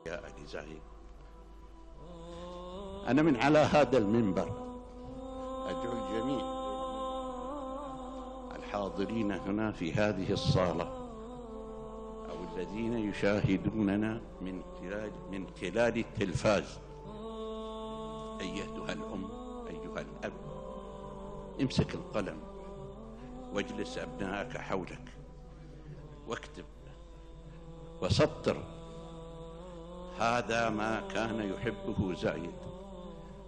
يا أبي زايد، أنا من على هذا المنبر أدعو الجميع الحاضرين هنا في هذه الصالة أو الذين يشاهدوننا من خلال التلفاز. أيتها الأم، أيها الأب، امسك القلم واجلس أبنائك حولك واكتب وسطر. هذا ما كان يحبه زايد،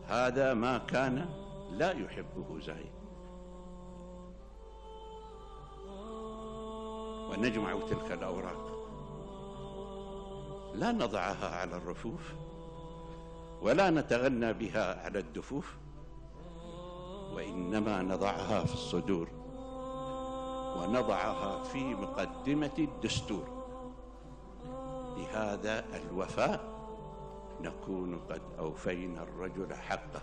هذا ما كان لا يحبه زايد. ونجمع تلك الأوراق، لا نضعها على الرفوف ولا نتغنى بها على الدفوف، وإنما نضعها في الصدور ونضعها في مقدمة الدستور. بهذا الوفاء نكون قد أوفينا الرجل حقه.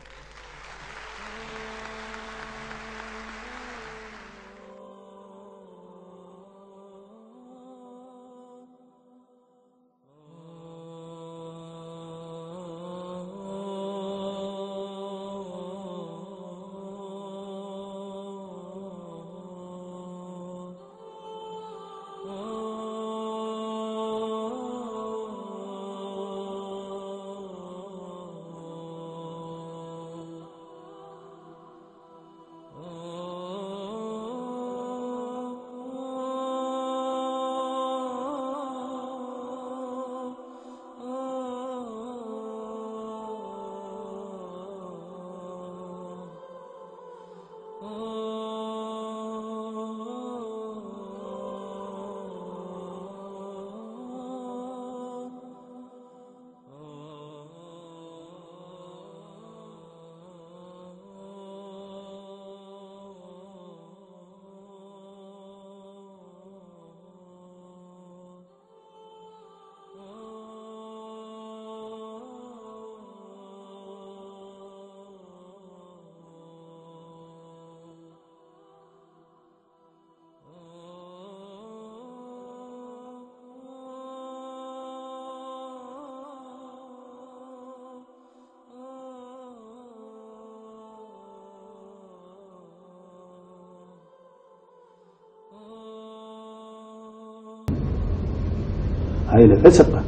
هاي الفسقة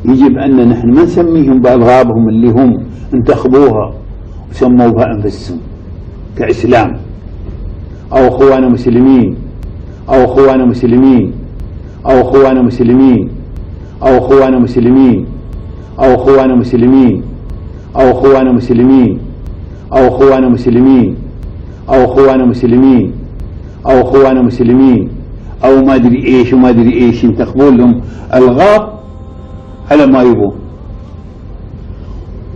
يجب أن نحن ما نسميهم بألغابهم اللي هم انتخبوها وسموا بها أنفسهم كإسلام أو أخوانا مسلمين أو أخوانا مسلمين أو أخوانا مسلمين أو أخوانا مسلمين أو أخوانا مسلمين أو أخوانا مسلمين أو أخوانا مسلمين أو أخوانا مسلمين أو أخوانا مسلمين أو ما أدري إيش وما أدري إيش، ينتخبون لهم ألغاب على ما يبون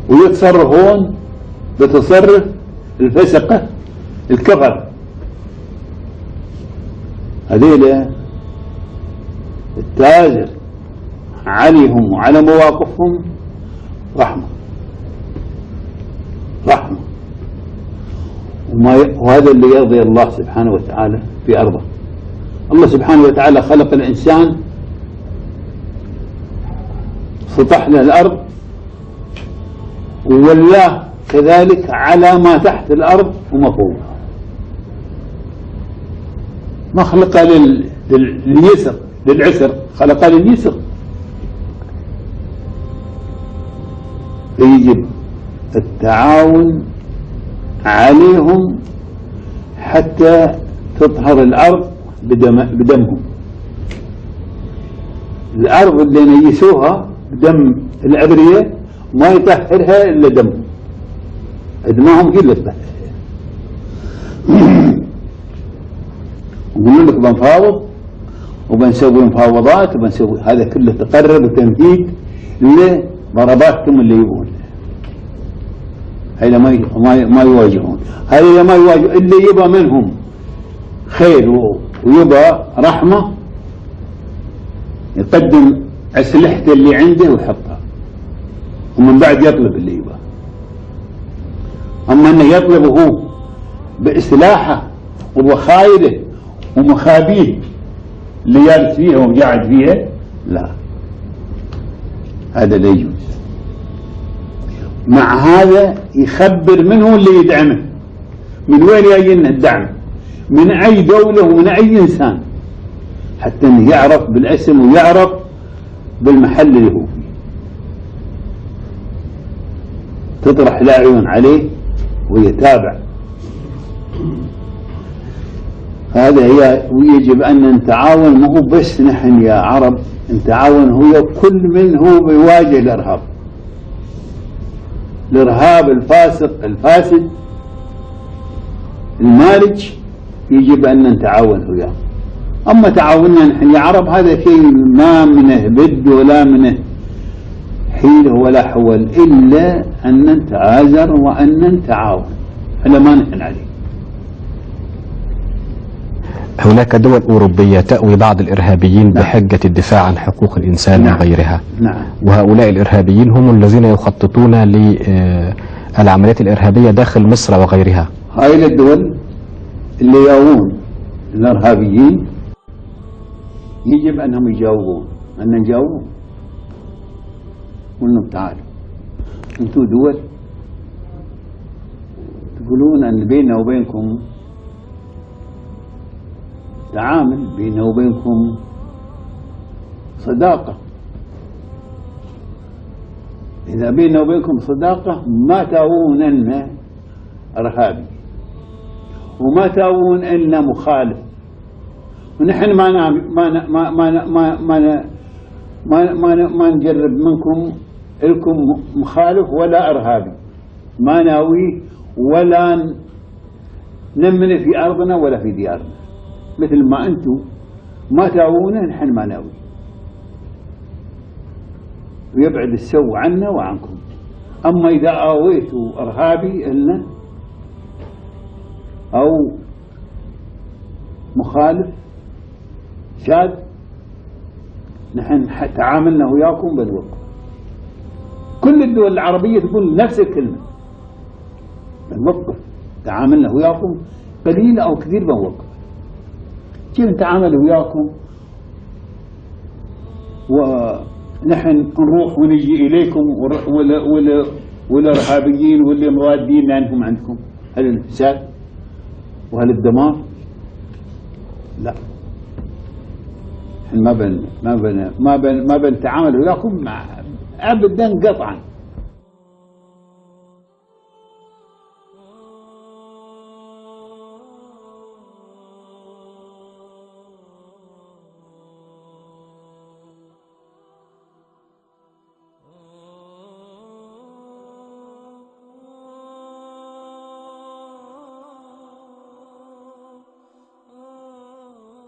ويتصرفون بتصرف الفسقة الكفر. هذيلا التاجر عليهم وعلى مواقفهم رحمة رحمة، وهذا اللي يرضي الله سبحانه وتعالى في أرضه. الله سبحانه وتعالى خلق الإنسان، سطح له الأرض وولاه كذلك على ما تحت الأرض وما فوقها. ما خلق لليسر للعسر، خلق لليسر. يجب التعاون عليهم حتى تطهر الأرض بدمهم. الأرض اللي نيسوها بدم الأبرياء ما يطهرها إلا دمهم، دماهم هي اللي تطهرها. وقلنا لك بنفاوض وبنسوي مفاوضات وبنسوي هذا كله تقرب وتمهيد لضرباتكم اللي يبون. هذا ما يواجهون، هذا ما يواجه اللي يبى منهم خير ويبى رحمة يقدم أسلحته اللي عنده ويحطها ومن بعد يطلب اللي يبى. أما أنه يطلب هو بإسلاحه وبخايله ومخابيه اللي جالس فيها وقاعد فيها، لا. هذا لا يجوز. مع هذا يخبر من هو اللي يدعمه، من وين يجينا الدعم، من أي دولة ومن أي إنسان، حتى أنه يعرف بالاسم ويعرف بالمحل اللي هو فيه. تطرح الأعين عليه ويتابع. هذا هي، ويجب أن نتعاون، مو بس نحن يا عرب، نتعاون هو كل من هو بيواجه الإرهاب، الإرهاب الفاسق الفاسد المالج، يجب أن نتعاون وياه. أما تعاوننا نحن يا عرب هذا شيء ما منه بد ولا منه حيلة ولا حول، إلا أن نتعازر وأن نتعاون على ما نحن عليه. هناك دول أوروبية تأوي بعض الإرهابيين بحجة الدفاع عن حقوق الإنسان وغيرها. وهؤلاء الإرهابيين هم الذين يخططون للعمليات الإرهابية داخل مصر وغيرها. هاي الدول اللي يأوون الإرهابيين يجب أنهم يجاوبون، أن نجاوبون، قلنا تعالوا أنتم دول تقولون أن بيننا وبينكم تعامل، بيننا وبينكم صداقة. إذا بيننا وبينكم صداقة ما تاوون لنا إرهابي وما تاوون لنا مخالف، ونحن ما نجرب منكم لكم مخالف ولا إرهابي، ما ناويه ولا نمن في أرضنا ولا في ديارنا، مثل ما أنتم ما تاوونه نحن ما ناوي، ويبعد السوء عنا وعنكم. أما إذا آويتوا إرهابي إلنا أو مخالف شاذ، نحن تعاملنا وياكم بالوقت. كل الدول العربية تقول نفس الكلمة، بنوقف تعاملنا وياكم قليل أو كثير بنوقف. كيف نتعامل وياكم ونحن نروح ونجي إليكم والإرهابيين واللي مرادين لأنهم عندكم؟ هل الفساد وهل الدمار؟ لا، ما بنتعامل وياكم أبدا قطعا.